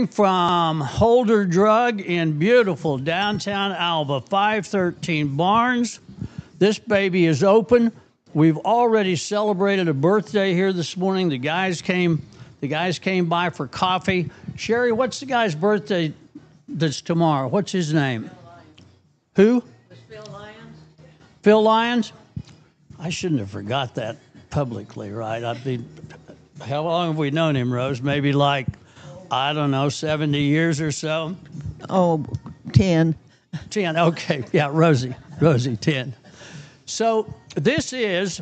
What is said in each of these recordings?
From Holder Drug in beautiful downtown Alva, 513 Barnes. This baby is open. We've already celebrated a birthday here this morning. The guys came by for coffee. Sherry, what's the guy's birthday that's tomorrow? What's his name? Who? Phil Lyons. Phil Lyons? I shouldn't have forgot that publicly, right? I mean, how long have we known him, Rose? Maybe like, I don't know, 70 years or so? Oh, 10. 10, okay. Yeah, Rosie, 10. So this is,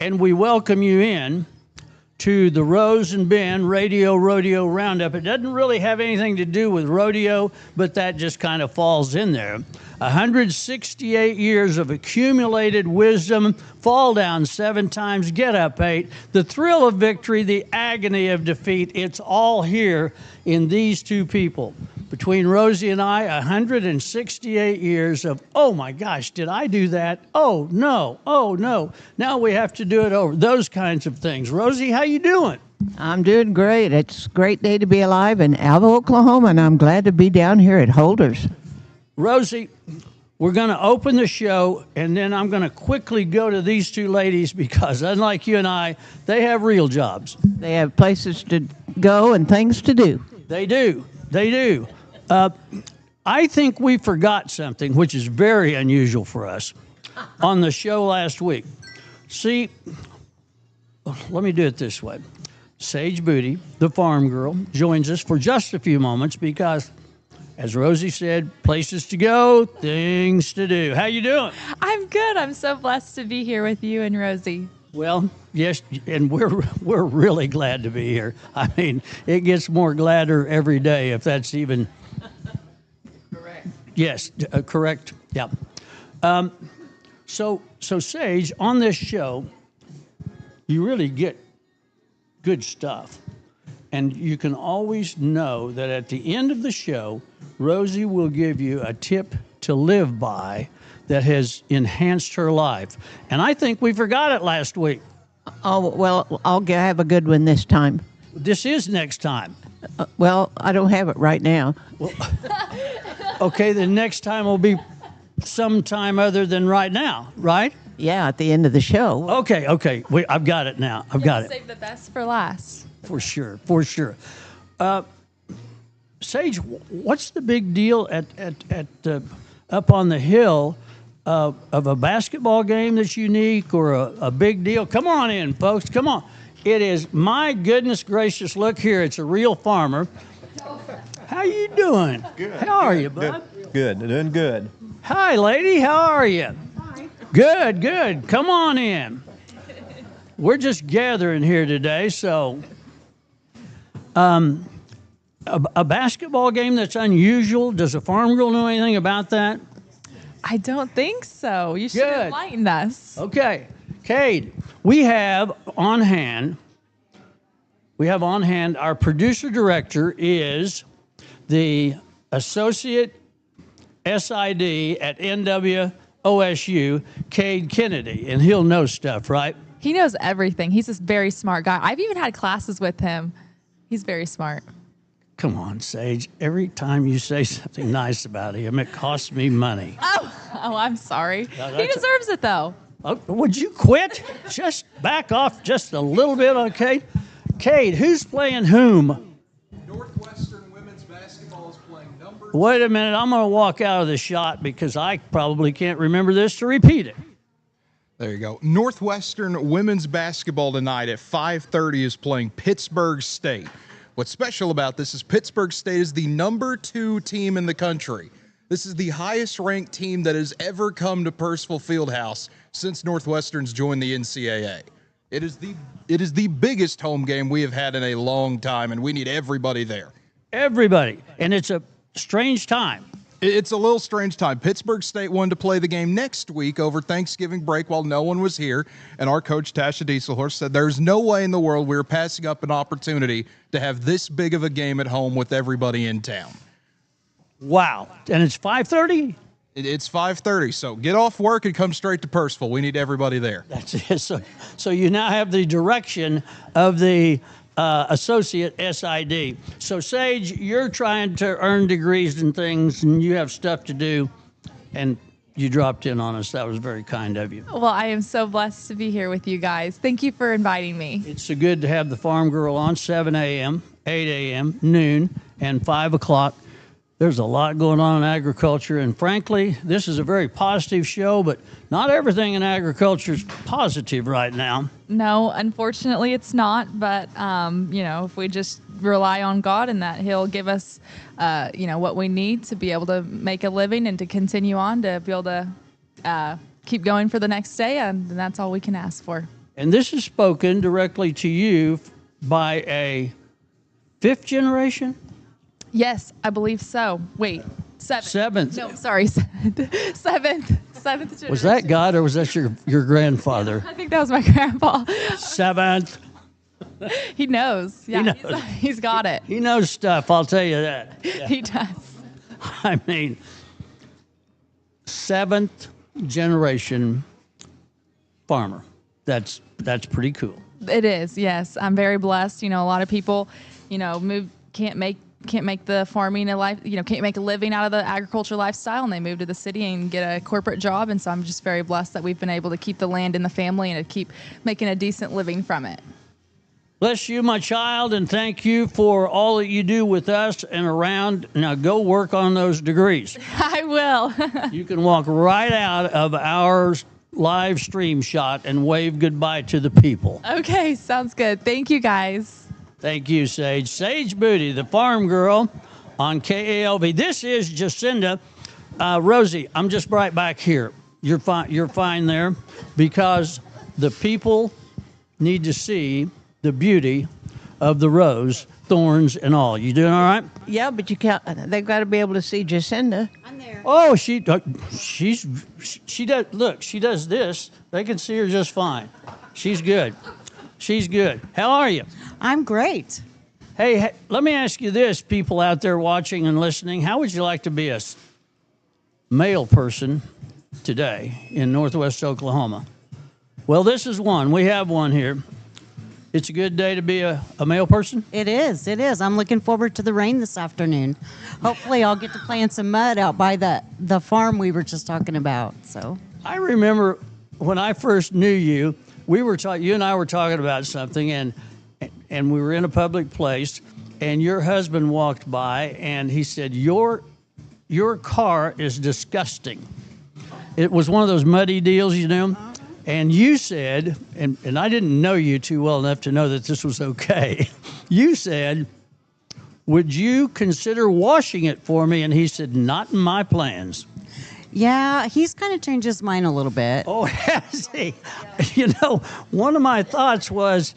and we welcome you in to the Rose and Ben Rodeo Roundup. It doesn't really have anything to do with rodeo, but that just kind of falls in there. 168 years of accumulated wisdom, fall down 7 times, get up 8, the thrill of victory, the agony of defeat. It's all here in these two people. Between Rosie and I, 168 years of, oh my gosh, did I do that? Oh no, now we have to do it over. Those kinds of things. Rosie, how you doing? I'm doing great. It's a great day to be alive in Alva, Oklahoma, and I'm glad to be down here at Holders. Rosie, we're going to open the show, and then I'm going to quickly go to these two ladies because, unlike you and I, they have real jobs. They have places to go and things to do. They do. I think we forgot something, which is very unusual for us, on the show last week. See, let me do it this way. Sage Booty, the farm girl, joins us for just a few moments because, as Rosie said, places to go, things to do. How you doing? I'm good. I'm so blessed to be here with you and Rosie. Well, yes, and we're really glad to be here. I mean, it gets more gladder every day, if that's even... Correct. Yes, correct. Yeah. So Sage, on this show, you really get good stuff. And you can always know that at the end of the show, Rosie will give you a tip to live by that has enhanced her life. And I think we forgot it last week. Oh, well, I'll have a good one this time. This is next time. Well, I don't have it right now. Well, okay, the next time will be sometime other than right now, right? Yeah, at the end of the show. Okay. I've got it now. I've got it. Save the best for last. For sure. Sage, what's the big deal at up on the hill of a basketball game that's unique or a big deal? Come on in, folks. Come on. It is, my goodness gracious, look here. It's a real farmer. How you doing? Good. How are you, bud? Good. Doing good. Hi, lady. How are you? Hi. Good. Come on in. We're just gathering here today, so a basketball game that's unusual. Does a farm girl know anything about that? I don't think so. You should Good. enlighten us. Okay. Cade, we have on hand, our producer director is the associate SID at NWOSU, Cade Kennedy, and he'll know stuff, right? He knows everything. He's this very smart guy. I've even had classes with him. He's very smart. Come on, Sage. Every time you say something nice about him, it costs me money. Oh, I'm sorry. No, He deserves it, though. Would you quit? Just back off just a little bit, okay? Cade, who's playing whom? Northwestern women's basketball is playing number. Wait a minute. I'm going to walk out of the shot because I probably can't remember this to repeat it. There you go. Northwestern women's basketball tonight at 5:30 is playing Pittsburg State. What's special about this is Pittsburg State is the number 2 team in the country. This is the highest ranked team that has ever come to Purcell Fieldhouse since Northwestern's joined the NCAA. It is the biggest home game we have had in a long time, and we need everybody there. Everybody. And it's a strange time. It's a little strange time. Pittsburg State wanted to play the game next week over Thanksgiving break while no one was here, and our coach, Tasha Dieselhorst, said there's no way in the world we were passing up an opportunity to have this big of a game at home with everybody in town. Wow. And it's 5:30? It's 5:30, so get off work and come straight to Purcellville. We need everybody there. That's it. So you now have the direction of the associate SID. So, Sage, you're trying to earn degrees and things, and you have stuff to do, and you dropped in on us. That was very kind of you. Well, I am so blessed to be here with you guys. Thank you for inviting me. It's so good to have the Farm Girl on 7 a.m., 8 a.m., noon, and 5 o'clock. There's a lot going on in agriculture, and frankly, this is a very positive show, but not everything in agriculture is positive right now. No, unfortunately, it's not. But if we just rely on God and that He'll give us, what we need to be able to make a living and to continue on to be able to keep going for the next day, and that's all we can ask for. And this is spoken directly to you by a fifth generation? Yes, I believe so. Wait, Seventh. No, sorry, seventh generation. Was that God or was that your grandfather? I think that was my grandpa. Seventh. He knows. Yeah, He knows. He's got it. He knows stuff, I'll tell you that. Yeah. He does. I mean, seventh generation farmer. That's pretty cool. It is. Yes, I'm very blessed. A lot of people, can't make the farming a life, can't make a living out of the agriculture lifestyle, and they move to the city and get a corporate job. And so I'm just very blessed that we've been able to keep the land in the family and to keep making a decent living from it. Bless you, my child, and thank you for all that you do with us and around. Now go work on those degrees. I will. You can walk right out of our live stream shot and wave goodbye to the people. Okay, sounds good. Thank you, guys. Thank you, Sage. Sage Booty, the Farm Girl on KALV. This is Jacinda. Rosie, I'm just right back here. You're fine. You're fine there because the people need to see the beauty of the rose, thorns, and all. You doing all right? Yeah, but you can't. They've got to be able to see Jacinda. Oh, she does. Look, she does this. They can see her just fine. She's good. She's good. How are you? I'm great. Hey, let me ask you this, people out there watching and listening. How would you like to be a male person today in Northwest Oklahoma? Well, this is one. We have one here. It's a good day to be a male person? It is. It is. I'm looking forward to the rain this afternoon. Hopefully I'll get to play in some mud out by the farm we were just talking about. So I remember when I first knew you, you and I were talking about something, and we were in a public place, and your husband walked by, and he said, your car is disgusting. It was one of those muddy deals, and you said, and I didn't know you too well enough to know that this was okay. You said, would you consider washing it for me? And he said, not in my plans. yeah, he's kind of changed his mind a little bit. Oh, has he? One of my thoughts was,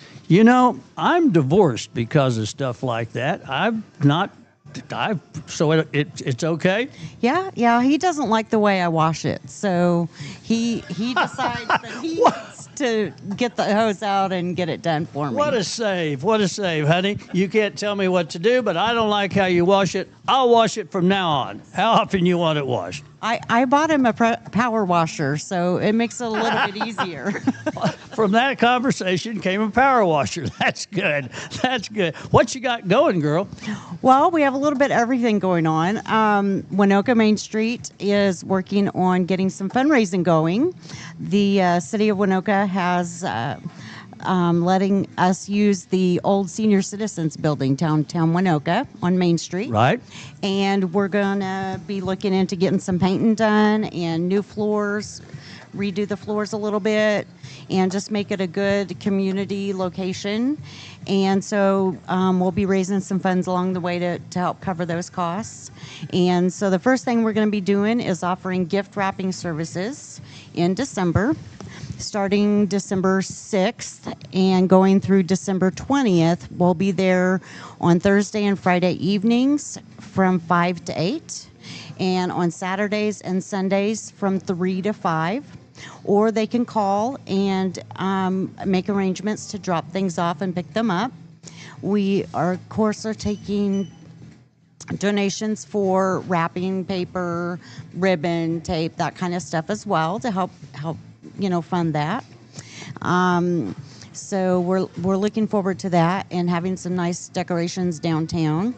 I'm divorced because of stuff like that. So it's okay? Yeah, he doesn't like the way I wash it. So he decides that he needs to get the hose out and get it done for me. What a save, honey. You can't tell me what to do, but I don't like how you wash it. I'll wash it from now on. How often you want it washed? I bought him a power washer, so it makes it a little bit easier. From that conversation came a power washer. That's good. That's good. What you got going, girl? Well, we have a little bit of everything going on. Winoka Main Street is working on getting some fundraising going. The city of Winoka has letting us use the old senior citizens building, downtown Winoka on Main Street. Right. And we're going to be looking into getting some painting done and new floors, redo the floors a little bit, and just make it a good community location. And so we'll be raising some funds along the way to help cover those costs. And so the first thing we're going to be doing is offering gift wrapping services in December, starting December 6th and going through December 20th. We'll be there on Thursday and Friday evenings from 5 to 8, and on Saturdays and Sundays from 3 to 5. Or they can call and make arrangements to drop things off and pick them up. We, of course, are taking donations for wrapping paper, ribbon, tape, that kind of stuff as well to help fund that. So we're looking forward to that and having some nice decorations downtown.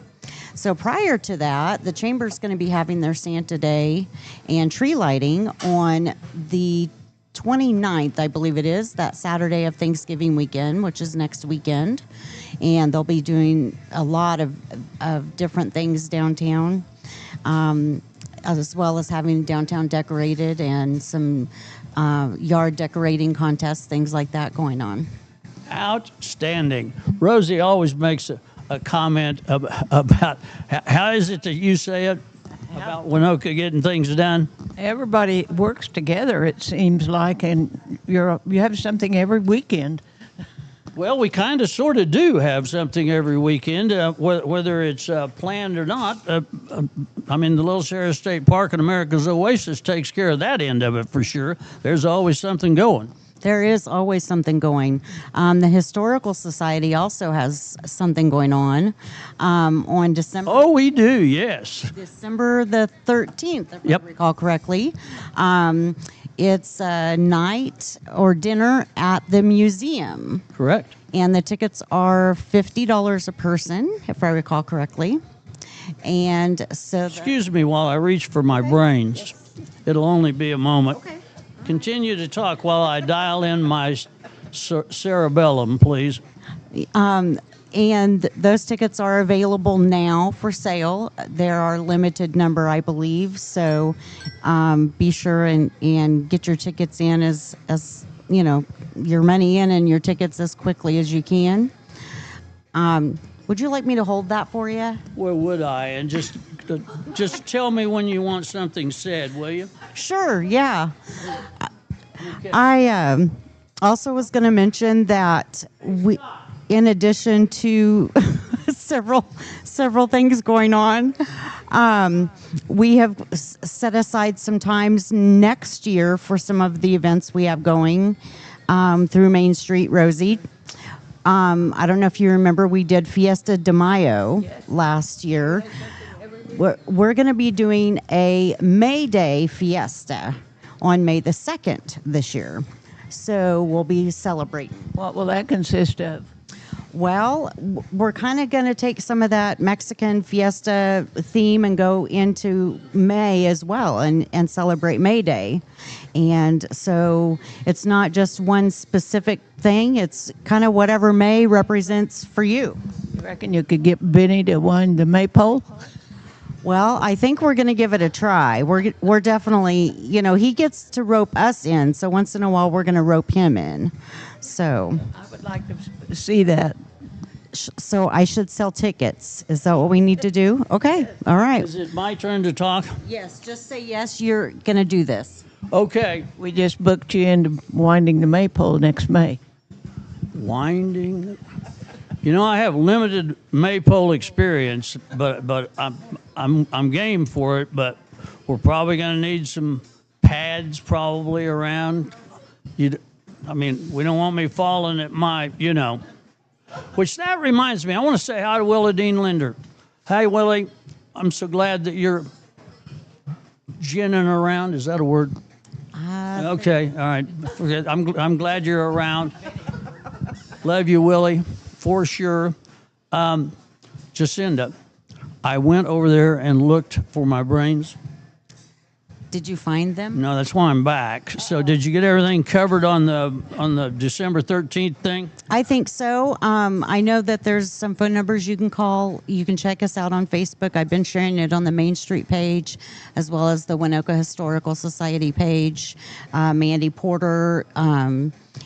So prior to that, the Chamber's going to be having their Santa Day and tree lighting on the 29th, I believe it is, that Saturday of Thanksgiving weekend, which is next weekend. And they'll be doing a lot of different things downtown, as well as having downtown decorated and some yard decorating contests, things like that going on. Outstanding. Rosie always makes a comment about how is it that you say it about Winoka getting things done? Everybody works together, it seems like, and you have something every weekend. Well, we kind of sort of do have something every weekend, whether it's planned or not. I mean, the Little Sarah State Park and America's Oasis takes care of that end of it for sure. There's always something going. There is always something going. The Historical Society also has something going on December. Oh, we do, yes. December the 13th, if Yep. I recall correctly. It's a night or dinner at the museum. Correct. And the tickets are $50 a person, if I recall correctly. And so Excuse me while I reach for my brains. It'll only be a moment. Okay. Continue to talk while I dial in my cerebellum, please. And those tickets are available now for sale. There are limited number, I believe. So be sure and get your tickets in as you know, your money in and your tickets as quickly as you can. Would you like me to hold that for you? Where would I? And just tell me when you want something said, will you? Sure, yeah. I also was going to mention that we, in addition to several things going on, we have set aside some times next year for some of the events we have going through Main Street, Rosie. I don't know if you remember, we did Fiesta de Mayo last year. We're going to be doing a May Day Fiesta on May the 2nd this year. So we'll be celebrating. What will that consist of? Well, we're kind of going to take some of that Mexican fiesta theme and go into May as well and celebrate May Day. And so it's not just one specific thing. It's kind of whatever May represents for you. You reckon you could get Benny to wind the maypole? Well, I think we're going to give it a try. We're definitely, you know, he gets to rope us in. So once in a while, we're going to rope him in. So I would like to see that. So I should sell tickets. Is that what we need to do? Okay. All right. Is it my turn to talk? Yes. Just say yes. You're going to do this. Okay. We just booked you into winding the maypole next May. Winding. You know, I have limited maypole experience, but I'm game for it. But we're probably going to need some pads probably around. I mean, we don't want me falling at my, you know. Which that reminds me, I want to say hi to Willie Dean Linder. Hey, Willie, I'm so glad that you're ginning around. Is that a word? Okay, all right. Forget. I'm glad you're around. Love you, Willie, for sure. Jacinda, I went over there and looked for my brains. Did you find them? No, that's why I'm back. So did you get everything covered on the December 13th thing? I think so. I know that there's some phone numbers you can call. You can check us out on Facebook. I've been sharing it on the Main Street page, as well as the Winoka Historical Society page. Mandy Porter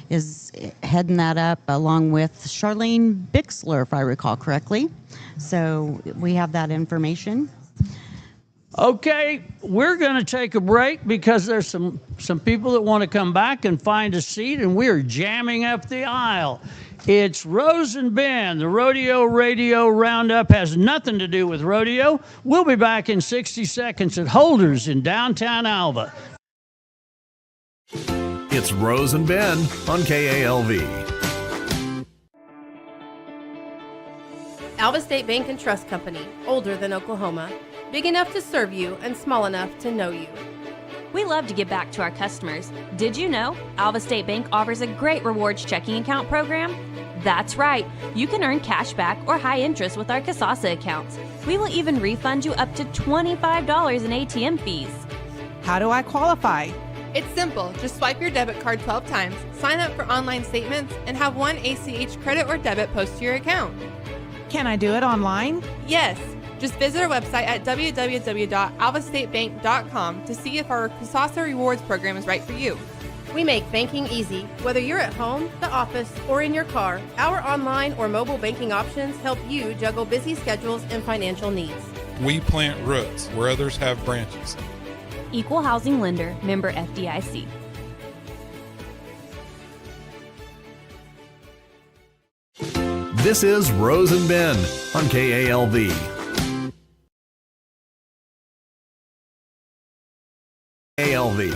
is heading that up, along with Charlene Bixler, if I recall correctly. So we have that information. Okay, we're going to take a break because there's some people that want to come back and find a seat, and we're jamming up the aisle. It's Rose and Ben. The Rodeo Radio Roundup has nothing to do with rodeo. We'll be back in 60 seconds at Holders in downtown Alva. It's Rose and Ben on KALV. Alva State Bank and Trust Company, older than Oklahoma, big enough to serve you and small enough to know you. We love to give back to our customers. Did you know Alva State Bank offers a great rewards checking account program? That's right. You can earn cash back or high interest with our Kasasa accounts. We will even refund you up to $25 in ATM fees. How do I qualify? It's simple. Just swipe your debit card 12 times, sign up for online statements, and have one ACH credit or debit post to your account. Can I do it online? Yes. Just visit our website at www.alvastatebank.com to see if our Kasasa Rewards program is right for you. We make banking easy. Whether you're at home, the office, or in your car, our online or mobile banking options help you juggle busy schedules and financial needs. We plant roots where others have branches. Equal Housing Lender, member FDIC. This is Rose and Ben on KALV. KALV.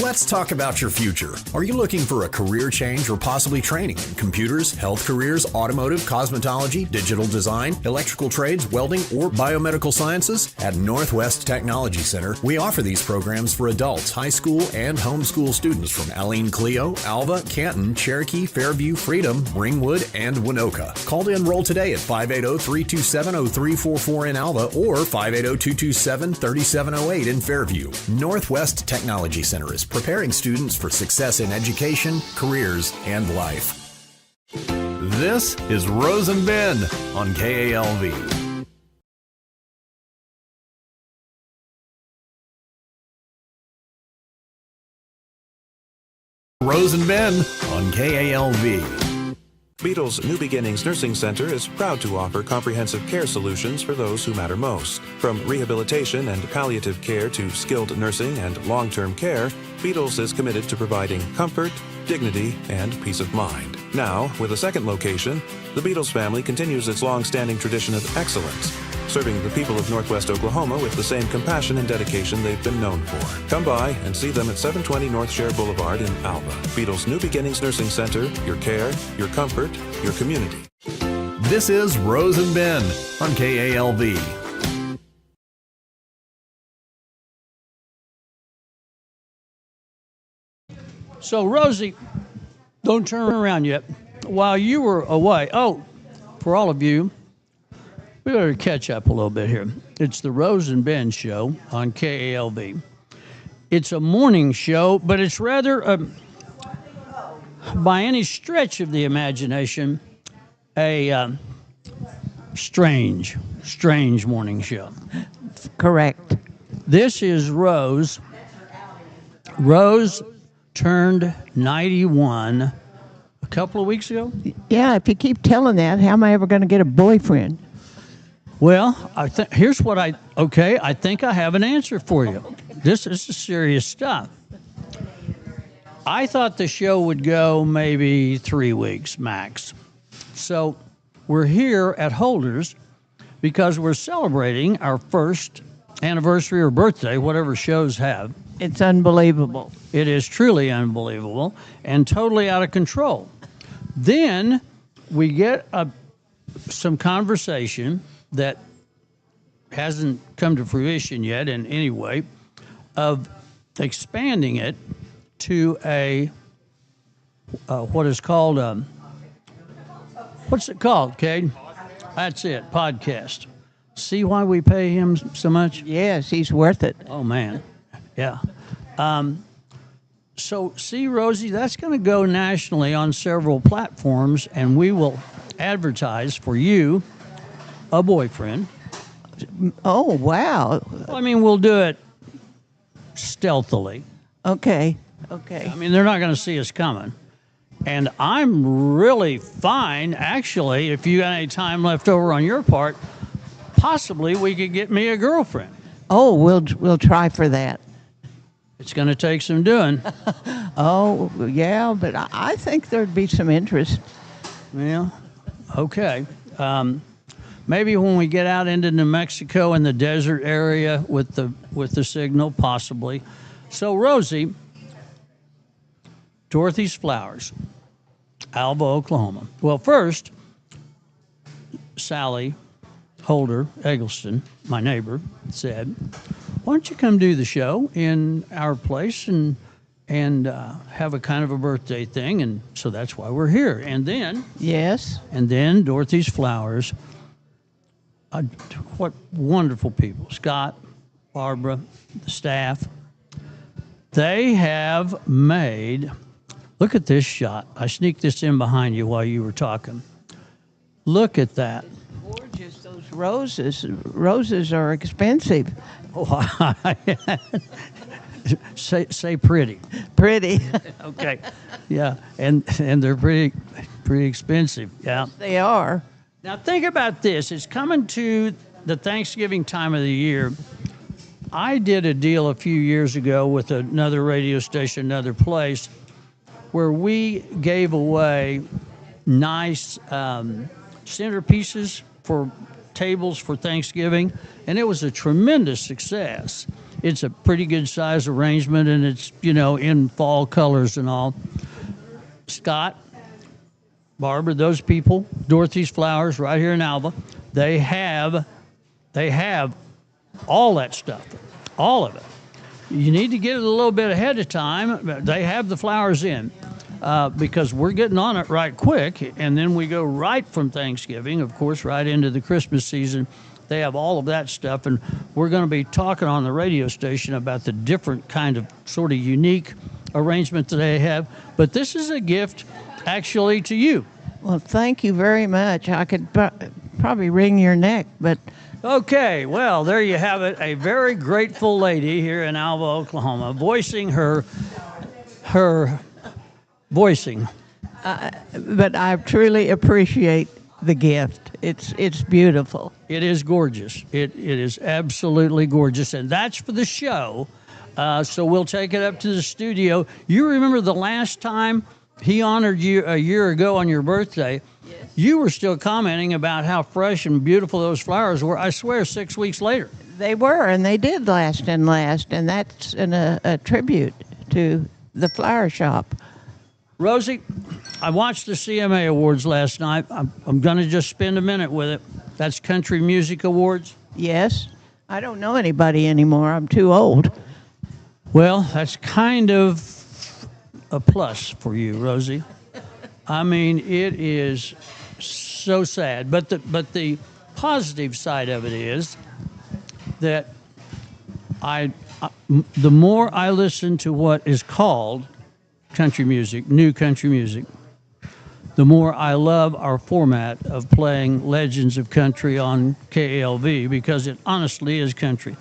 Let's talk about your future. Are you looking for a career change or possibly training in computers, health careers, automotive, cosmetology, digital design, electrical trades, welding, or biomedical sciences? At Northwest Technology Center, we offer these programs for adults, high school, and homeschool students from Aline Clio, Alva, Canton, Cherokee, Fairview, Freedom, Ringwood, and Winoka. Call to enroll today at 580-327-0344 in Alva or 580-227-3708 in Fairview. Northwest Technology Center is preparing students for success in education, careers, and life. This is Rose and Ben on KALV. Rose and Ben on KALV. Beatles New Beginnings Nursing Center is proud to offer comprehensive care solutions for those who matter most. From rehabilitation and palliative care to skilled nursing and long-term care, Beatles is committed to providing comfort, dignity, and peace of mind. Now, with a second location, the Beatles family continues its long-standing tradition of excellence, serving the people of Northwest Oklahoma with the same compassion and dedication they've been known for. Come by and see them at 720 North Share Boulevard in Alva. Beatles New Beginnings Nursing Center, your care, your comfort, your community. This is Rose and Ben on KALV. So, Rosie, don't turn around yet. While you were away, for all of you, we better catch up a little bit here. It's the Rose and Ben show on KALV. It's a morning show, but it's rather, by any stretch of the imagination, a strange morning show. Correct. This is Rose. Rose turned 91 a couple of weeks ago. Yeah, if you keep telling that, how am I ever going to get a boyfriend? Well, here's what I think I have an answer for you. This is serious stuff. I thought the show would go maybe 3 weeks max. So we're here at Holders because we're celebrating our first anniversary or birthday, whatever shows have. It's unbelievable. It is truly unbelievable and totally out of control. Then we get some conversation that hasn't come to fruition yet in any way of expanding it to a what is called what's it called, Cade? That's it, podcast. See why we pay him so much? Yes, he's worth it. Oh man, yeah. So see, Rosie, that's going to go nationally on several platforms, and we will advertise for you a boyfriend. Oh, wow. Well, I mean, we'll do it stealthily. Okay. I mean, they're not going to see us coming. And I'm really fine, actually, if you got any time left over on your part, possibly we could get me a girlfriend. Oh, we'll try for that. It's going to take some doing. Oh, yeah, but I think there'd be some interest. Yeah. Okay. Maybe when we get out into New Mexico in the desert area with the signal, possibly. So, Rosie, Dorothy's Flowers, Alva, Oklahoma. Well, first, Sally Holder Eggleston, my neighbor, said, why don't you come do the show in our place and have a kind of a birthday thing? And so that's why we're here. And then Yes. Dorothy's Flowers. What wonderful people. Scott, Barbara, the staff. They have made, look at this shot. I sneaked this in behind you while you were talking. Look at that. Gorgeous, those roses. Roses are expensive. Oh, say pretty. Pretty. Okay. Yeah, and they're pretty expensive. Yeah. They are. Now think about this. It's coming to the Thanksgiving time of the year. I did a deal a few years ago with another radio station, another place, where we gave away nice centerpieces for tables for Thanksgiving, and it was a tremendous success. It's a pretty good size arrangement, and it's, in fall colors and all. Scott, Barbara, those people, Dorothy's Flowers right here in Alva, they have all that stuff, all of it. You need to get it a little bit ahead of time. They have the flowers in because we're getting on it right quick, and then we go right from Thanksgiving, of course, right into the Christmas season. They have all of that stuff, and we're going to be talking on the radio station about the different kind of sort of unique arrangement that they have. But this is a gift, actually, to you. Well, thank you very much. I could probably wring your neck, but... Okay, well, there you have it. A very grateful lady here in Alva, Oklahoma, voicing her voicing. But I truly appreciate the gift. It's beautiful. It is gorgeous. It is absolutely gorgeous, and that's for the show. So we'll take it up to the studio. You remember the last time he honored you a year ago on your birthday? Yes. You were still commenting about how fresh and beautiful those flowers were. I swear, 6 weeks later. They were, and they did last, and that's a tribute to the flower shop. Rosie, I watched the CMA Awards last night. I'm going to just spend a minute with it. That's Country Music Awards. Yes. I don't know anybody anymore. I'm too old. Well, that's kind of a plus for you, Rosie. I mean, it is so sad. But the positive side of it is that the more I listen to what is called country music, new country music, the more I love our format of playing Legends of Country on KALV, because it honestly is country.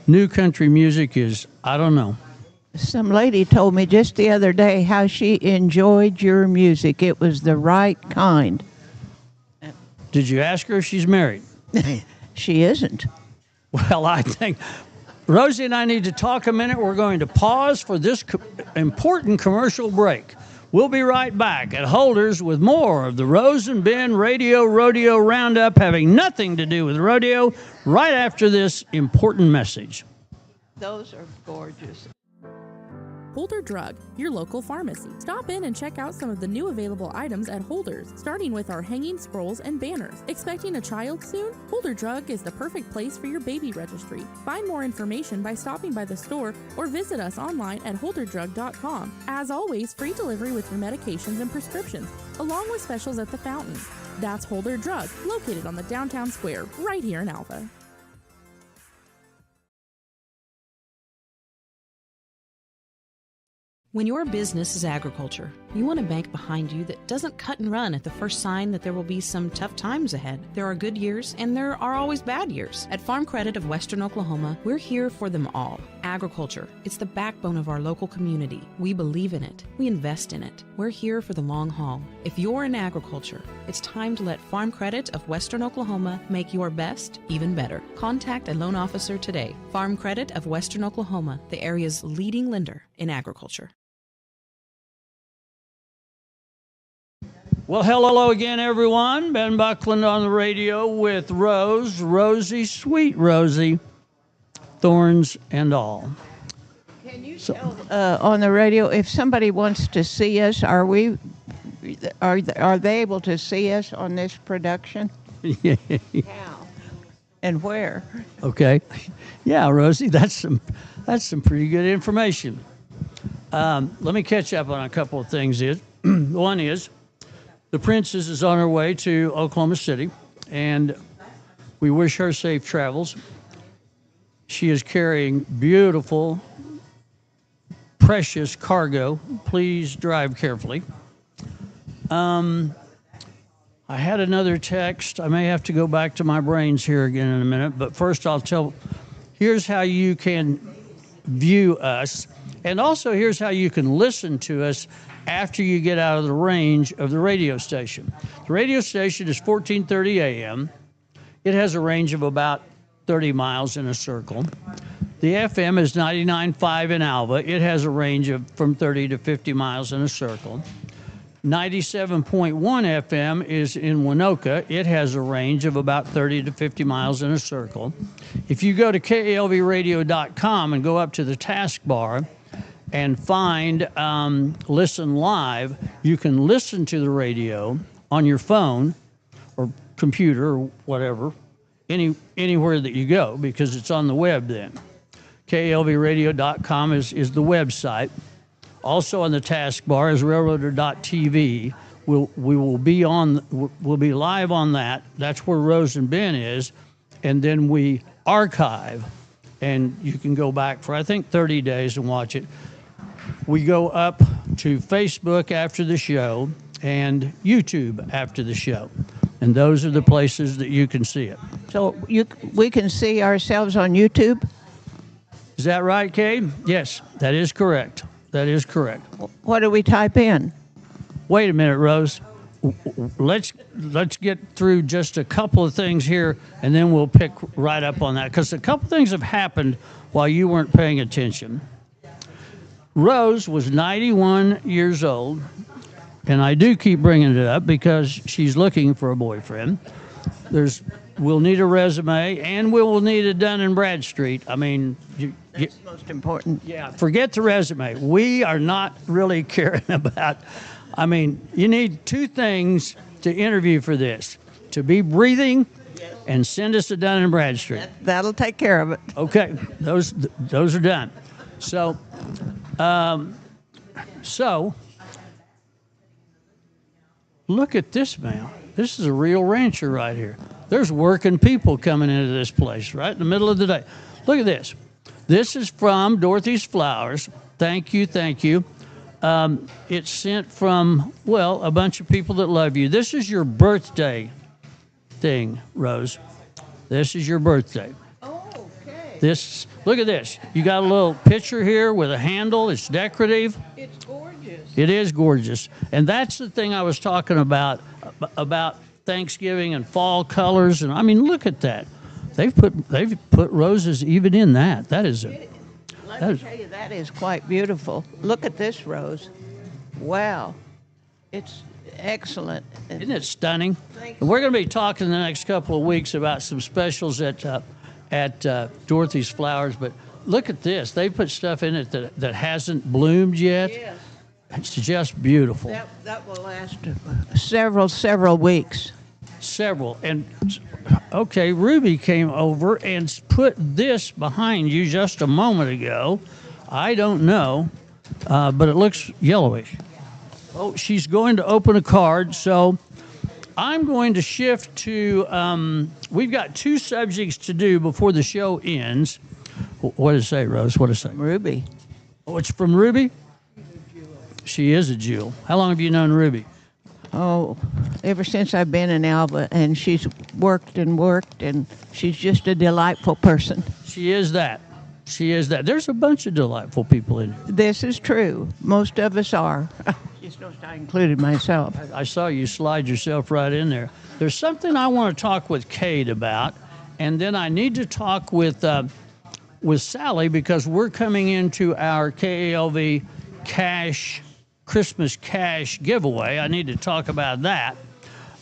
New country music is, I don't know. Some lady told me just the other day how she enjoyed your music. It was the right kind. Did you ask her if she's married? She isn't. Well, I think Rosie and I need to talk a minute. We're going to pause for this important commercial break. We'll be right back at Holders with more of the Rose and Ben Radio Rodeo Roundup, having nothing to do with rodeo, right after this important message. Those are gorgeous. Holder Drug, your local pharmacy. Stop in and check out some of the new available items at Holders, starting with our hanging scrolls and banners. Expecting a child soon? Holder Drug is the perfect place for your baby registry. Find more information by stopping by the store or visit us online at holderdrug.com. As always, free delivery with your medications and prescriptions, along with specials at the fountain. That's Holder Drug, located on the downtown square, right here in Alva. When your business is agriculture, you want a bank behind you that doesn't cut and run at the first sign that there will be some tough times ahead. There are good years and there are always bad years. At Farm Credit of Western Oklahoma, we're here for them all. Agriculture, it's the backbone of our local community. We believe in it. We invest in it. We're here for the long haul. If you're in agriculture, it's time to let Farm Credit of Western Oklahoma make your best even better. Contact a loan officer today. Farm Credit of Western Oklahoma, the area's leading lender in agriculture. Well, hello again, everyone. Ben Buckland on the radio with Rosie, sweet Rosie, thorns and all. Can you tell on the radio if somebody wants to see us? Are they able to see us on this production? Yeah. How? And where? Okay. Yeah, Rosie, that's some pretty good information. Let me catch up on a couple of things. One is the princess is on her way to Oklahoma City, and we wish her safe travels. She is carrying beautiful, precious cargo. Please drive carefully. I had another text. I may have to go back to my brains here again in a minute, but first here's how you can view us, and also here's how you can listen to us after you get out of the range of the radio station. The radio station is 1430 AM. It has a range of about 30 miles in a circle. The FM is 99.5 in Alva. It has a range of from 30 to 50 miles in a circle. 97.1 FM is in Winoka. It has a range of about 30 to 50 miles in a circle. If you go to KALVradio.com and go up to the taskbar and find Listen Live, you can listen to the radio on your phone or computer or whatever, anywhere that you go, because it's on the web then. KALVradio.com is the website. Also on the taskbar is railroader.tv. We'll be live on that. That's where Rose and Ben is, and then we archive, and you can go back for I think 30 days and watch it. We go up to Facebook after the show and YouTube after the show, and those are the places that you can see it. So we can see ourselves on YouTube? Is that right, Kate? Yes, that is correct. That is correct. What do we type in? Wait a minute, Rose. Let's get through just a couple of things here, and then we'll pick right up on that, because a couple things have happened while you weren't paying attention. Rose was 91 years old, and I do keep bringing it up because she's looking for a boyfriend. We'll need a resume, and we'll need a Dun & Bradstreet. I mean, that's most important. Yeah, forget the resume. We are not really caring about. I mean, you need two things to interview for this: to be breathing, and send us a Dun & Bradstreet. That'll take care of it. Okay, those are done. So look at this, man. This is a real rancher right here. There's working people coming into this place right in the middle of the day. Look at this. This is from Dorothy's Flowers. Thank you, thank you. It's sent from, well, a bunch of people that love you. This is your birthday thing, Rose. This is your birthday. Oh, okay. Look at this. You got a little picture here with a handle. It's decorative. It's gorgeous. It is gorgeous. And that's the thing I was talking about Thanksgiving and fall colors. And I mean, look at that. They've put roses even in that. Let me tell you, that is quite beautiful. Look at this rose. Wow. It's excellent. Isn't it stunning? We're going to be talking in the next couple of weeks about some specials at Dorothy's Flowers, but look at this. They put stuff in it that hasn't bloomed yet. Yes. It's just beautiful. That will last several weeks. Several. And okay, Ruby came over and put this behind you just a moment ago. I don't know, but it looks yellowish. Oh, she's going to open a card, so I'm going to shift to, we've got two subjects to do before the show ends. What does it say, Rose? What does it say? Ruby. Oh, it's from Ruby? She is a jewel. How long have you known Ruby? Oh, ever since I've been in Alva, and she's worked, and she's just a delightful person. She is that. She is that. There's a bunch of delightful people in here. This is true. Most of us are. Just noticed I included myself. I saw you slide yourself right in there. There's something I want to talk with Kate about, and then I need to talk with Sally, because we're coming into our KALV Christmas cash giveaway. I need to talk about that.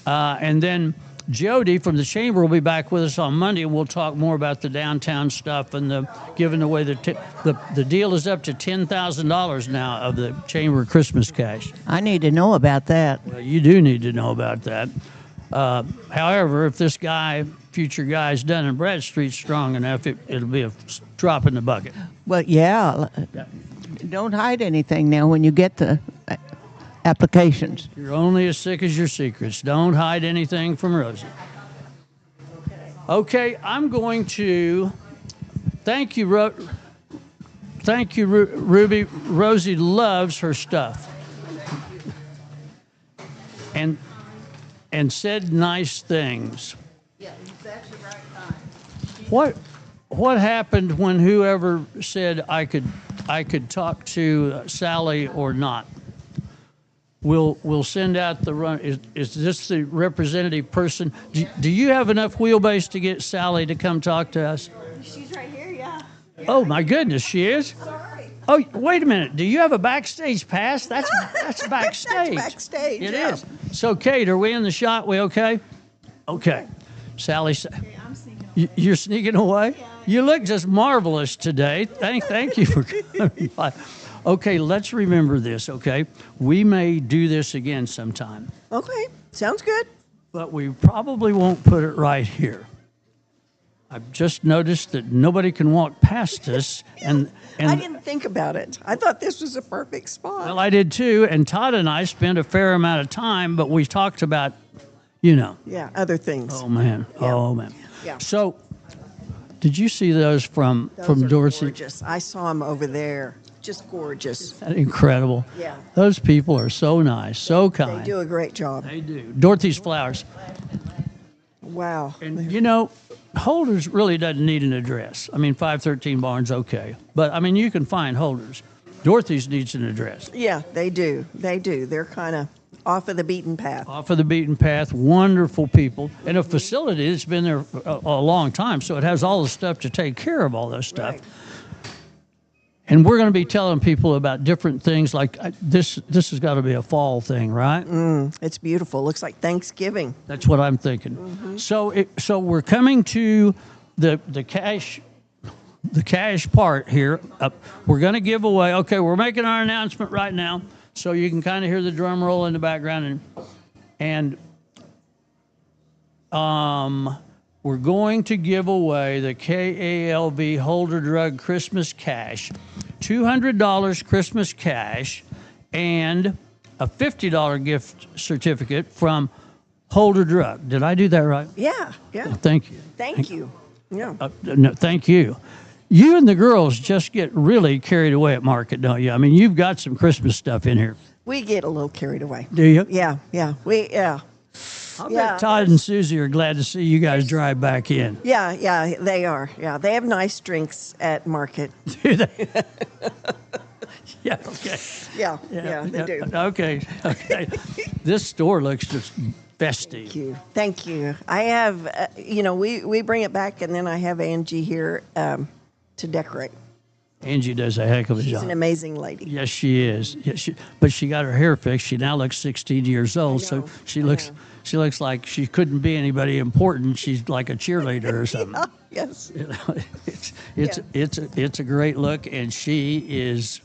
And then Jody from the Chamber will be back with us on Monday, and we'll talk more about the downtown stuff and the giving away the deal is up to $10,000 now of the Chamber Christmas cash. I need to know about that. Well, you do need to know about that. However, if this guy, future guy, is Dun and Bradstreet strong enough, it'll be a drop in the bucket. Well, yeah. Don't hide anything now when you get the applications. You're only as sick as your secrets. Don't hide anything from Rosie. Okay, I'm going to thank you, Ruby. Rosie loves her stuff, and said nice things. Yeah, it's actually right time. What happened when whoever said I could talk to Sally or not? We'll send out the run. Is this the representative person? Do you have enough wheelbase to get Sally to come talk to us? She's right here, yeah. Oh my goodness, she is. Sorry. Oh, wait a minute. Do you have a backstage pass? That's backstage. That's backstage. It yeah. is. So, Kate, are we in the shot? We okay? Okay. Sally, I'm sneaking. You're sneaking away? Yeah. You look just marvelous today. Thank you for coming by. Okay, let's remember this, okay? We may do this again sometime, Okay, sounds good. but we probably won't put it right here. I've just noticed that nobody can walk past us, and I didn't think about it. I thought this was a perfect spot. well, I did too, and Todd and I spent a fair amount of time, but we talked about, you know. Yeah, other things. Oh, man. Yeah. Oh, man. Yeah. So, did you see those from Those are Dorsey? gorgeous. I saw them over there. Just gorgeous. Isn't that incredible? Yeah. Those people are so nice, so kind. They do a great job. They do. Dorothy's Flowers. Wow. And, you know, Holders really doesn't need an address. I mean, 513 Barnes, okay. But, I mean, you can find Holders. Dorothy's needs an address. Yeah, they do. They do. They're kind of off of the beaten path. Off of the beaten path, wonderful people. And a facility that's been there for a long time, so it has all the stuff to take care of all this stuff. Right. And we're going to be telling people about different things like this. This has got to be a fall thing, right? It's beautiful. Looks like Thanksgiving. That's what I'm thinking. Mm-hmm. So we're coming to the cash part here. We're going to give away. Okay, we're making our announcement right now, so you can kind of hear the drum roll in the background, and we're going to give away the KALV Holder Drug Christmas Cash, $200 Christmas cash, and a $50 gift certificate from Holder Drug. Did I do that right? Yeah, yeah. Thank you. Thank you. Yeah. No, thank you. You and the girls just get really carried away at market, don't you? I mean, you've got some Christmas stuff in here. We get a little carried away. Do you? Yeah, yeah. I bet Todd and Susie are glad to see you guys drive back in. Yeah, yeah, they are. Yeah, they have nice drinks at market. Do they? Yeah, okay. Yeah, they do. Okay. This store looks just festive. Thank you. I have, we bring it back, and then I have Angie here to decorate. Angie does a heck of a She's job. an amazing lady. Yes, she is. Yes, but she got her hair fixed. She now looks 16 years old, so she looks like she couldn't be anybody important. She's like a cheerleader or something. Yes. You know, it's a great look, and she is.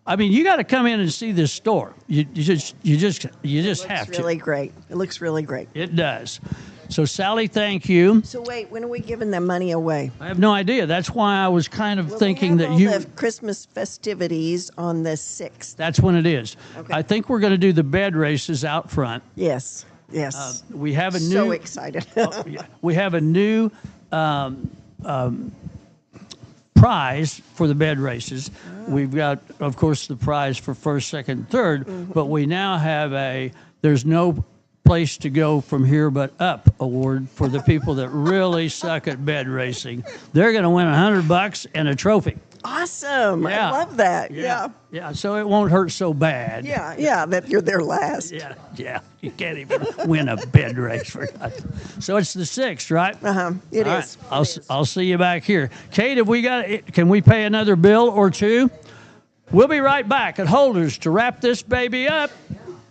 I mean, you got to come in and see this store. You just have to. It's really great. It looks really great. It does. So, Sally, thank you. So wait, when are we giving them money away? I have no idea. That's why I was kind of thinking that you. The Christmas festivities on the 6th. That's when it is. Okay. I think we're going to do the bed races out front. Yes. Yes. We have a new. So excited. We have a new prize for the bed races. We've got, of course, the prize for first, second, third, but we now have there's no place to go from here but up award for the people that really suck at bed racing. They're going to win $100 and a trophy. Awesome. Yeah. I love that. Yeah. Yeah, so it won't hurt so bad. Yeah, that you're there last. Yeah. You can't even win a bed race for nothing. So it's the 6th, right? It All is. right. I'll see you back here. Kate, can we pay another bill or two? We'll be right back at Holders to wrap this baby up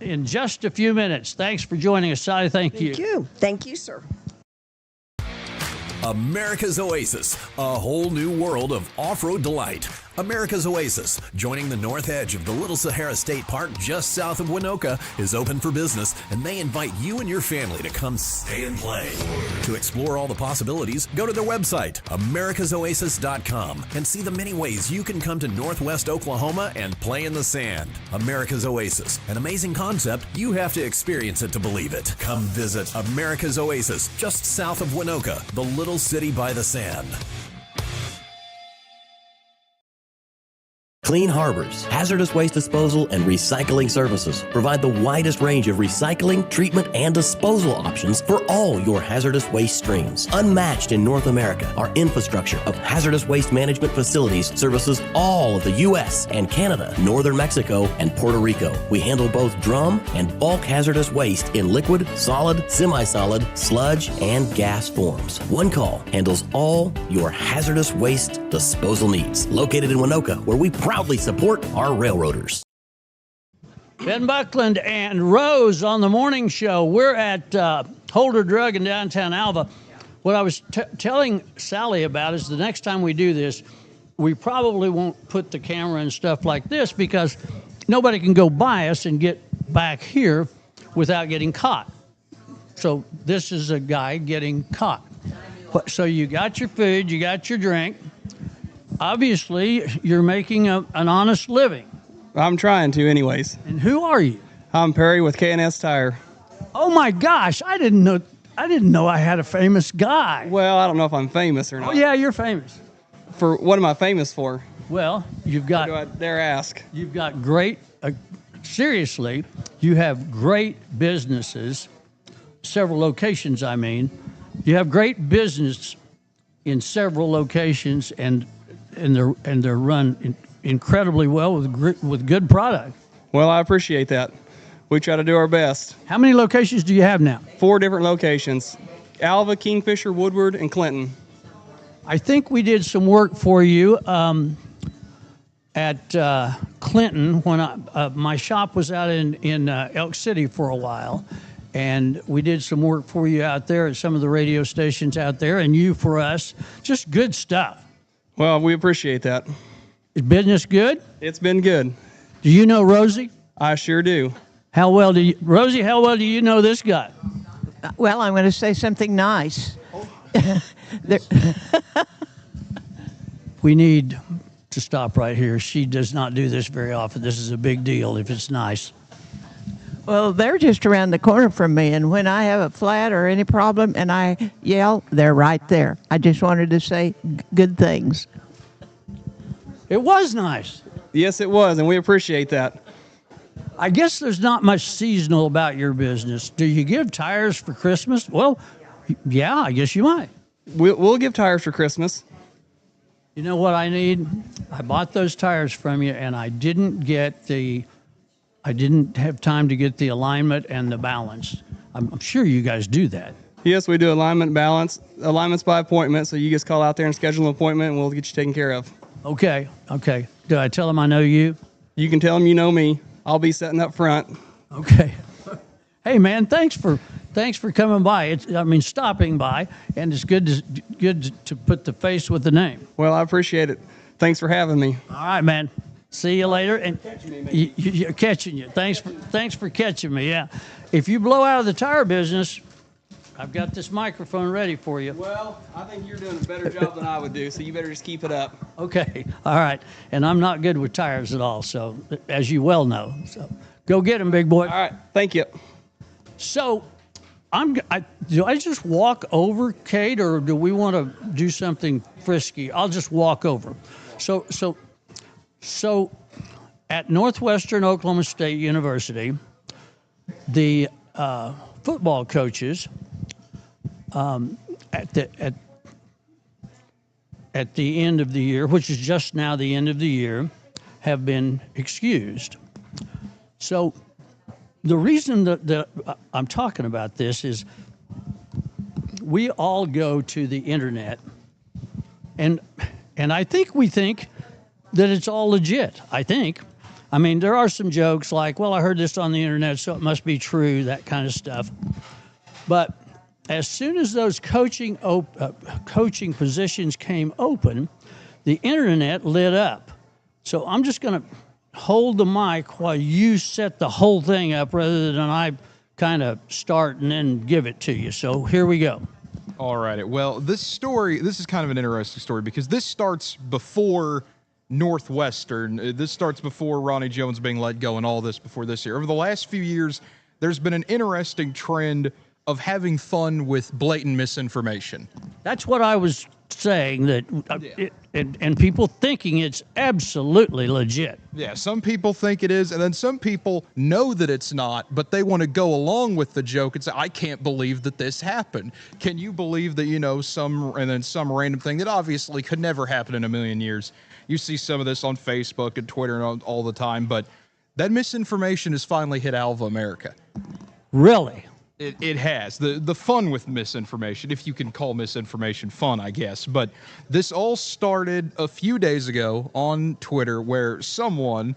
in just a few minutes. Thanks for joining us, Sally. Thank you. Thank you. Thank you, sir. America's Oasis, a whole new world of off-road delight. America's Oasis, joining the north edge of the Little Sahara State Park just south of Winoka, is open for business, and they invite you and your family to come stay and play. To explore all the possibilities, go to their website, americasoasis.com, and see the many ways you can come to Northwest Oklahoma and play in the sand. America's Oasis, an amazing concept. You have to experience it to believe it. Come visit America's Oasis, just south of Winoka, the little city by the sand. Clean Harbors, hazardous waste disposal and recycling services provide the widest range of recycling, treatment, and disposal options for all your hazardous waste streams. Unmatched in North America, our infrastructure of hazardous waste management facilities services all of the U.S. and Canada, northern Mexico, and Puerto Rico. We handle both drum and bulk hazardous waste in liquid, solid, semi-solid, sludge, and gas forms. One call handles all your hazardous waste disposal needs. Located in Winoka, where we proudly support our railroaders. Ben Buckland and Rose on the morning show. We're at Holder Drug in downtown Alva. What I was telling Sally about is the next time we do this, we probably won't put the camera and stuff like this because nobody can go by us and get back here without getting caught. So this is a guy getting caught. So you got your food, you got your drink. Obviously, you're making an honest living. I'm trying to anyways. And who are you? I'm Perry with K&S Tire. Oh my gosh, I didn't know I had a famous guy. Well, I don't know if I'm famous or not. Oh yeah, you're famous. For what am I famous for? Well, you've got. Or do I dare ask? You've got great. Seriously, you have great businesses, several locations. I mean, you have great business in several locations, and they're run incredibly well with good product. Well, I appreciate that. We try to do our best. How many locations do you have now? 4 different locations: Alva, Kingfisher, Woodward, and Clinton. I think we did some work for you at Clinton when my shop was out in Elk City for a while, and we did some work for you out there at some of the radio stations out there, and you for us. Just good stuff. Well, we appreciate that. Is business good? It's been good. Do you know Rosie? I sure do. Rosie, how well do you know this guy? Well, I'm going to say something nice. We need to stop right here. She does not do this very often. This is a big deal if it's nice. Well, they're just around the corner from me, and when I have a flat or any problem and I yell, they're right there. I just wanted to say good things. It was nice. Yes, it was, and we appreciate that. I guess there's not much seasonal about your business. Do you give tires for Christmas? Well, yeah, I guess you might. We'll give tires for Christmas. You know what I need? I bought those tires from you, and I didn't have time to get the alignment and the balance. I'm sure you guys do that. Yes, we do alignment, balance, alignments by appointment. So you just call out there and schedule an appointment, and we'll get you taken care of. Okay. Do I tell them I know you? You can tell them you know me. I'll be sitting up front. Okay. Hey, man, thanks for coming by. Stopping by, and it's good to put the face with the name. Well, I appreciate it. Thanks for having me. All right, man. See you later. And you're catching you. Thanks for catching me. Yeah. If you blow out of the tire business, I've got this microphone ready for you. Well, I think you're doing a better job than I would do, so you better just keep it up. Okay. All right. And I'm not good with tires at all, so as you well know. So go get them, big boy. All right. Thank you. So do I just walk over, Kate, or do we want to do something frisky? I'll just walk over. So at Northwestern Oklahoma State University, the football coaches at the end of the year, which is just now the end of the year, have been excused. So the reason that I'm talking about this is we all go to the internet, and I think we think that it's all legit. I mean, there are some jokes like, well, I heard this on the internet, so it must be true, that kind of stuff. But as soon as those coaching positions came open, the internet lit up. So I'm just going to hold the mic while you set the whole thing up rather than I kind of start and then give it to you. So here we go. All right. Well, this is kind of an interesting story because this starts before Northwestern. This starts before Ronnie Jones being let go and all this before this year. Over the last few years, there's been an interesting trend of having fun with blatant misinformation. That's what I was saying, that and people thinking it's absolutely legit. Yeah, some people think it is, and then some people know that it's not, but they want to go along with the joke and say, I can't believe that this happened. Can you believe that, some random thing that obviously could never happen in a million years? You see some of this on Facebook and Twitter and all the time, but that misinformation has finally hit Alva America. Really? It has. The fun with misinformation, if you can call misinformation fun, I guess. But this all started a few days ago on Twitter where someone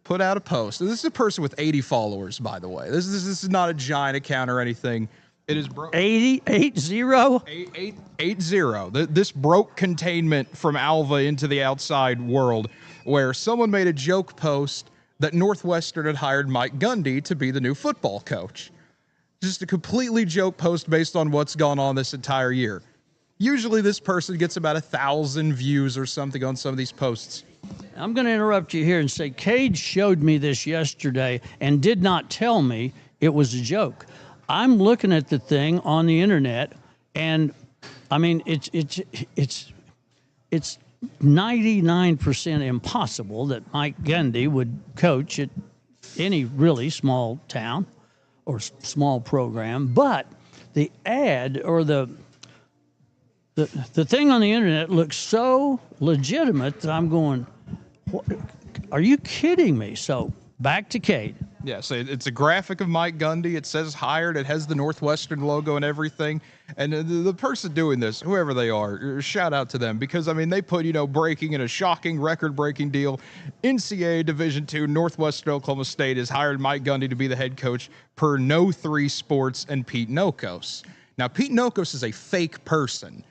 put out a post. And this is a person with 80 followers, by the way. This is not a giant account or anything. It is 80? This broke containment from Alva into the outside world where someone made a joke post that Northwestern had hired Mike Gundy to be the new football coach. Just a completely joke post based on what's gone on this entire year. Usually this person gets about 1,000 views or something on some of these posts. I'm going to interrupt you here and say Cade showed me this yesterday and did not tell me it was a joke. I'm looking at the thing on the internet, and I mean it's 99% impossible that Mike Gundy would coach at any really small town or small program, but the ad or the thing on the internet looks so legitimate that I'm going, what, are you kidding me? So back to Cade. Yeah, so it's a graphic of Mike Gundy. It says hired. It has the Northwestern logo and everything. And the person doing this, whoever they are, shout out to them because, I mean, they put, breaking in a shocking record-breaking deal. NCAA Division II, Northwestern Oklahoma State has hired Mike Gundy to be the head coach per No3 Sports and Pete Nokos. Now, Pete Nokos is a fake person.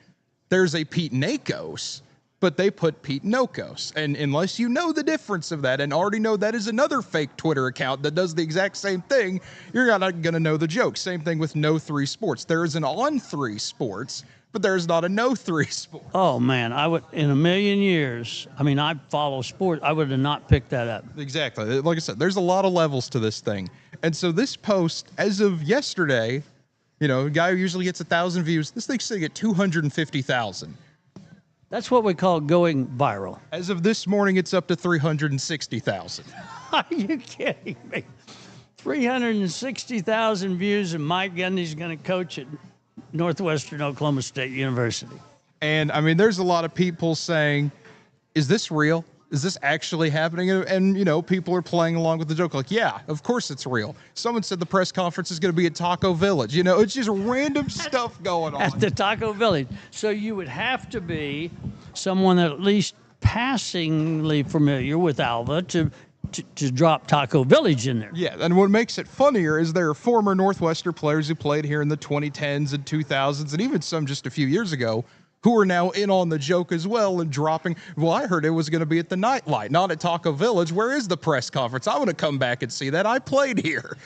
There's a Pete Nakos, but they put Pete Nokos. And unless you know the difference of that and already know that is another fake Twitter account that does the exact same thing, you're not going to know the joke. Same thing with No3 Sports. There is an On3 Sports, but there's not a No3 Sports. Oh, man, I would, in a million years, I mean, I follow sport, I would have not picked that up. Exactly. Like I said, there's a lot of levels to this thing. And so this post, as of yesterday, a guy who usually gets 1,000 views, this thing's sitting at 250,000. That's what we call going viral. As of this morning, it's up to 360,000. Are you kidding me? 360,000 views, and Mike Gundy's going to coach at Northwestern Oklahoma State University. And, I mean, there's a lot of people saying, is this real? Is this actually happening? And people are playing along with the joke. Like, yeah, of course it's real. Someone said the press conference is going to be at Taco Village. It's just random stuff going on. At the Taco Village. So you would have to be someone at least passingly familiar with Alva to drop Taco Village in there. Yeah, and what makes it funnier is there are former Northwestern players who played here in the 2010s and 2000s, and even some just a few years ago, who are now in on the joke as well and dropping, well, I heard it was going to be at the Nightlight, not at Taco Village. Where is the press conference? I want to come back and see that. I played here.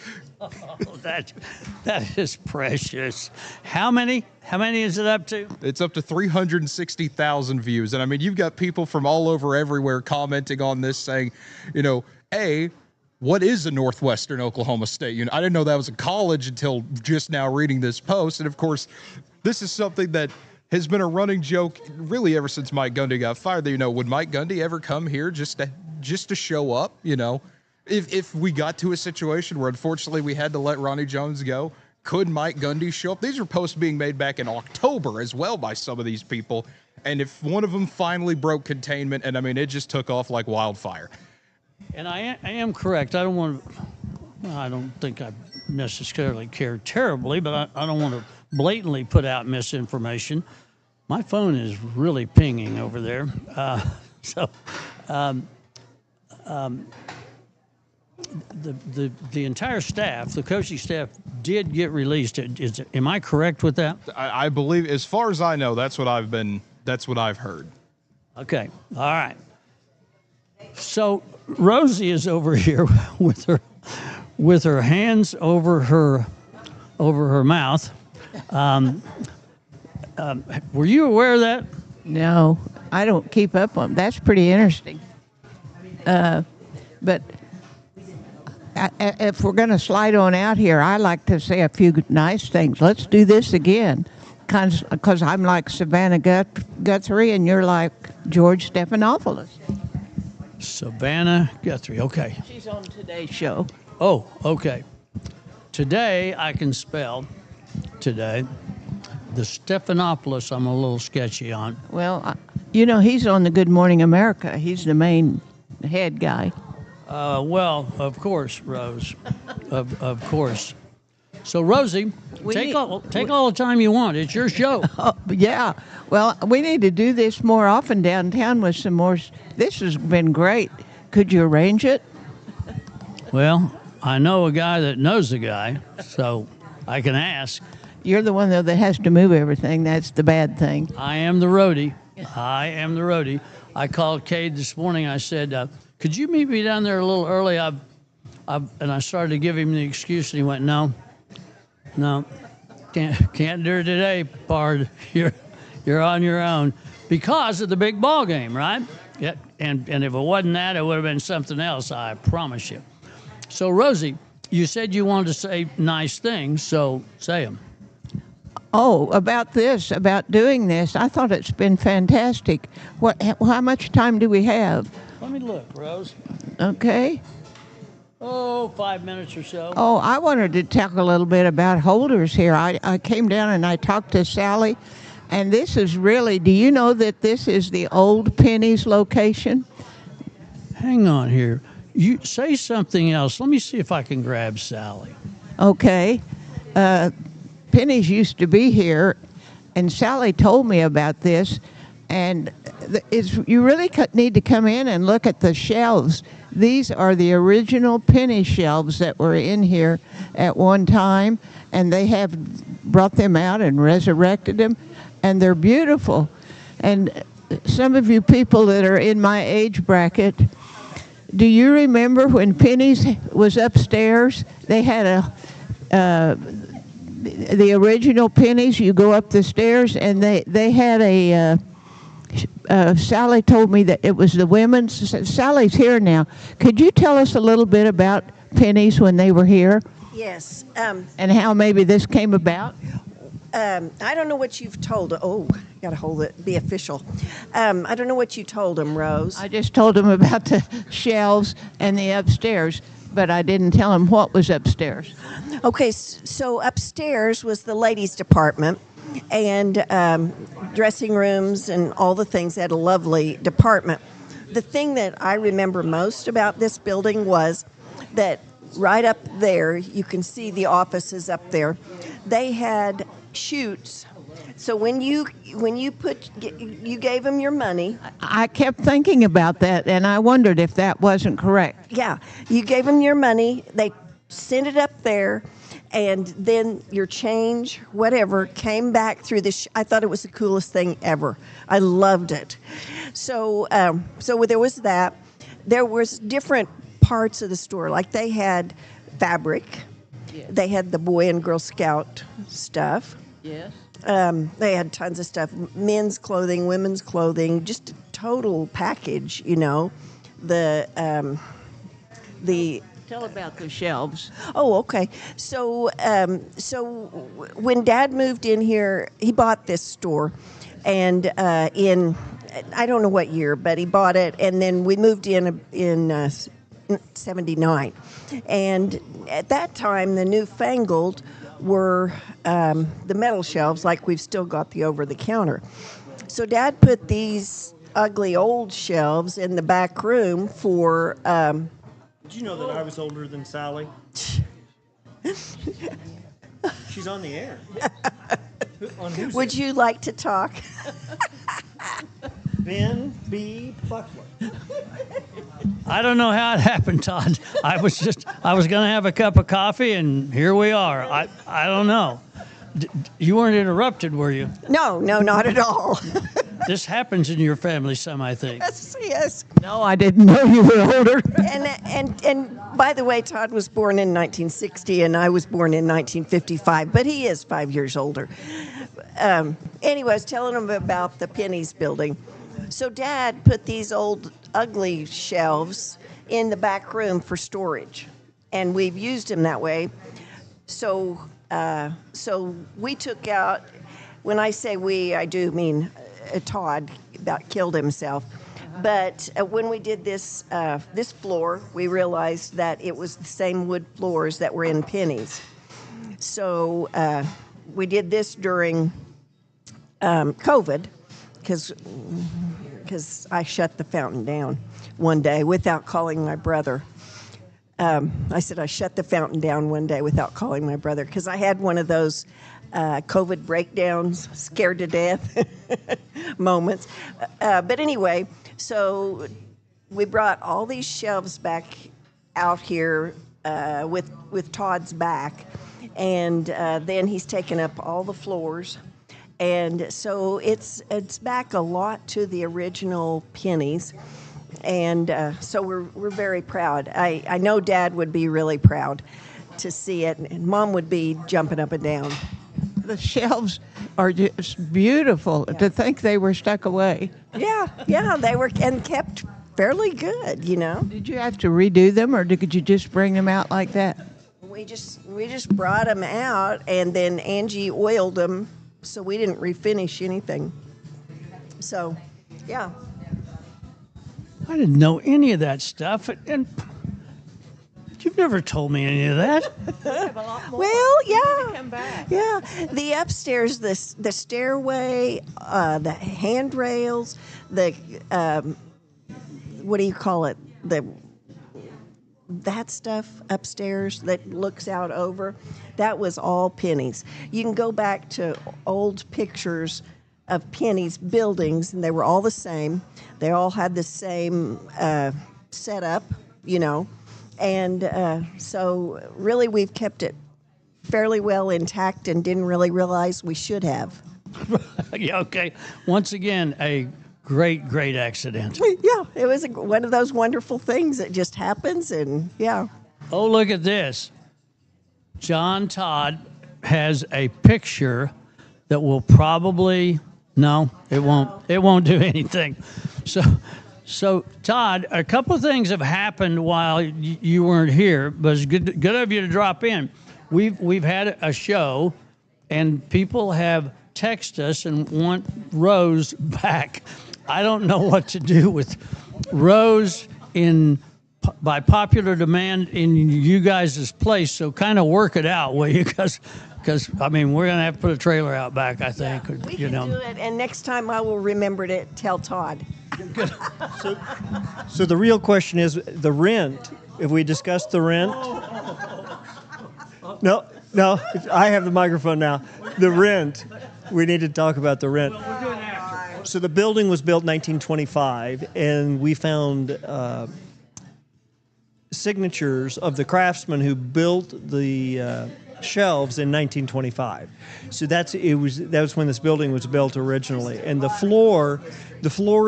Oh, that is precious. How many is it up to? It's up to 360,000 views. And I mean, you've got people from all over everywhere commenting on this saying, what is a Northwestern Oklahoma State unit? I didn't know that was a college until just now reading this post. And of course, this is something that has been a running joke really ever since Mike Gundy got fired. Would Mike Gundy ever come here just to show up? If we got to a situation where unfortunately we had to let Ronnie Jones go, could Mike Gundy show up? These are posts being made back in October as well by some of these people. And if one of them finally broke containment, and I mean, it just took off like wildfire. And I am correct. I don't think I necessarily care terribly, but I don't want to blatantly put out misinformation. My phone is really pinging over there. The entire staff, the coaching staff, did get released. Am I correct with that? I believe, as far as I know, that's what I've heard. Okay. All right. So Rosie is over here with her hands over her mouth. Were you aware of that? No, I don't keep up on. That's pretty interesting. But if we're going to slide on out here, I like to say a few nice things. Let's do this again, because I'm like Savannah Guthrie, and you're like George Stephanopoulos. Savannah Guthrie. Okay. She's on today's show. Oh, okay. Today I can spell. Today, the Stephanopoulos I'm a little sketchy on. Well, he's on the Good Morning America. He's the main head guy. Well, of course, Rose. of course. So, Rosie, take all the time you want. It's your show. Yeah. Well, we need to do this more often downtown with some more. This has been great. Could you arrange it? Well, I know a guy that knows a guy, so I can ask. You're the one, though, that has to move everything. That's the bad thing. I am the roadie. I called Cade this morning. I said, could you meet me down there a little early? And I started to give him the excuse, and he went, no, can't do it today, Pard. You're on your own because of the big ball game, right? Yeah. And if it wasn't that, it would have been something else, I promise you. So, Rosie, you said you wanted to say nice things, so say them. Oh, about doing this, I thought it's been fantastic. How much time do we have? Let me look, Rose. Okay. 5 minutes or so. Oh, I wanted to talk a little bit about holders here. I came down and I talked to Sally, and this is really, do you know that this is the old Penny's location? Hang on here. You say something else. Let me see if I can grab Sally. Okay. Penny's used to be here, and Sally told me about this, and you really need to come in and look at the shelves. These are the original Penny shelves that were in here at one time, and they have brought them out and resurrected them, and they're beautiful. And some of you people that are in my age bracket, do you remember when Penny's was upstairs? They had the original Penny's. You go up the stairs, and they had Sally told me that it was the women's. Sally's here now. Could you tell us a little bit about Penny's when they were here? Yes. And how maybe this came about? I don't know what you've told. Oh, got to hold it. Be official. I don't know what you told them, Rose. I just told them about the shelves and the upstairs, but I didn't tell them what was upstairs. Okay, so upstairs was the ladies' department and dressing rooms and all the things. They had a lovely department. The thing that I remember most about this building was that right up there, you can see the offices up there. They had chutes. So when you gave them your money. I kept thinking about that, and I wondered if that wasn't correct. Yeah, you gave them your money. They sent it up there, and then your change, whatever, came back through this. I thought it was the coolest thing ever. I loved it. So there was that. There was different parts of the store. Like they had fabric. Yes. They had the Boy and Girl Scout stuff. Yes. They had tons of stuff. Men's clothing, women's clothing, just a total package, you know. The Tell about the shelves. Oh, okay. So when Dad moved in here, he bought this store, and in I don't know what year, but he bought it, and then we moved in 79, and at that time the newfangled were the metal shelves, like we've still got the over the counter. So Dad put these ugly old shelves in the back room for. Did you know that I was older than Sally? She's on the air. Would you like to talk? Ben B. Buckler. I don't know how it happened, Todd. I was going to have a cup of coffee, and here we are. I don't know. You weren't interrupted, were you? No, not at all. This happens in your family some, I think. Yes. No, I didn't know you were older. And by the way, Todd was born in 1960, and I was born in 1955, but he is 5 years older. Anyway, I was telling him about the Penny's building. So Dad put these old, ugly shelves in the back room for storage, and we've used them that way. So we took out. When I say we, I do mean Todd about killed himself. But when we did this floor, we realized that it was the same wood floors that were in Penny's. So we did this during COVID because I shut the fountain down one day without calling my brother. I said I shut the fountain down one day without calling my brother because I had one of those COVID breakdowns, scared to death moments. But anyway, so we brought all these shelves back out here with Todd's back, and then he's taken up all the floors. And so it's back a lot to the original Penny's. And so we're very proud. I know Dad would be really proud to see it, and Mom would be jumping up and down. The shelves are just beautiful. To think they were stuck away. Yeah, they were and kept fairly good, you know. Did you have to redo them, or did you just bring them out like that? We just brought them out, and then Angie oiled them, so we didn't refinish anything. So, yeah. I didn't know any of that stuff, and you've never told me any of that. Well, yeah. The upstairs, the stairway, the handrails, the what do you call it? That stuff upstairs that looks out over, that was all Penny's. You can go back to old pictures of Penny's buildings, and they were all the same. They all had the same setup, you know. And so really we've kept it fairly well intact and didn't really realize we should have. Yeah, okay. Once again, a great accident. Yeah, it was one of those wonderful things that just happens, and yeah. Oh, look at this. John Todd has a picture that will probably, no, it won't do anything. So Todd, a couple of things have happened while you weren't here, but it's good of you to drop in. We've had a show, and people have texted us and want Rose back. I don't know what to do with Rose by popular demand in you guys' place. So kind of work it out, will you? Because I mean, we're gonna have to put a trailer out back, I think. Yeah, we can do it, and next time I will remember to tell Todd. So the real question is the rent. If we discussed the rent. No, I have the microphone now. The rent. We need to talk about the rent. We're doing after. So the building was built in 1925, and we found signatures of the craftsmen who built the shelves in 1925. So that was when this building was built originally, and the floor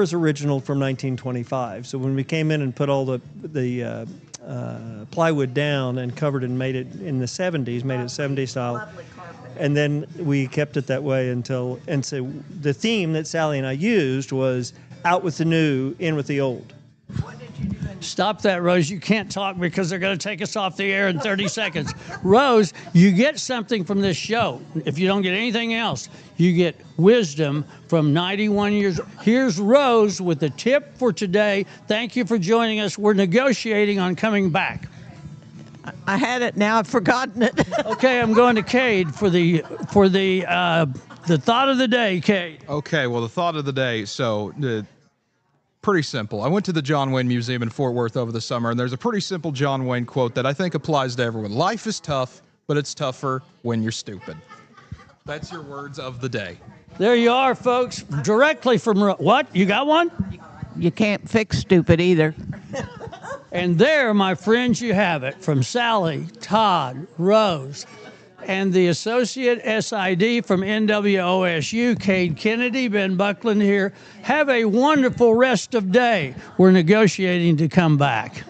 is original from 1925. So when we came in and put all the plywood down and covered and made it in the 70s, made it 70s style. And then we kept it that way and so the theme that Sally and I used was out with the new, in with the old. Stop that, Rose. You can't talk because they're going to take us off the air in 30 seconds. Rose, you get something from this show. If you don't get anything else, you get wisdom from 91 years. Here's Rose with the tip for today. Thank you for joining us. We're negotiating on coming back. I had it, now I've forgotten it. Okay, I'm going to Cade for the thought of the day, Cade. Okay, well, the thought of the day, pretty simple. I went to the John Wayne Museum in Fort Worth over the summer, and there's a pretty simple John Wayne quote that I think applies to everyone. Life is tough, but it's tougher when you're stupid. That's your words of the day. There you are, folks, directly from... What? You got one? You can't fix stupid either. And there, my friends, you have it from Sally, Todd, Rose, and the Associate SID from NWOSU, Cade Kennedy, Ben Buckland here. Have a wonderful rest of day. We're negotiating to come back.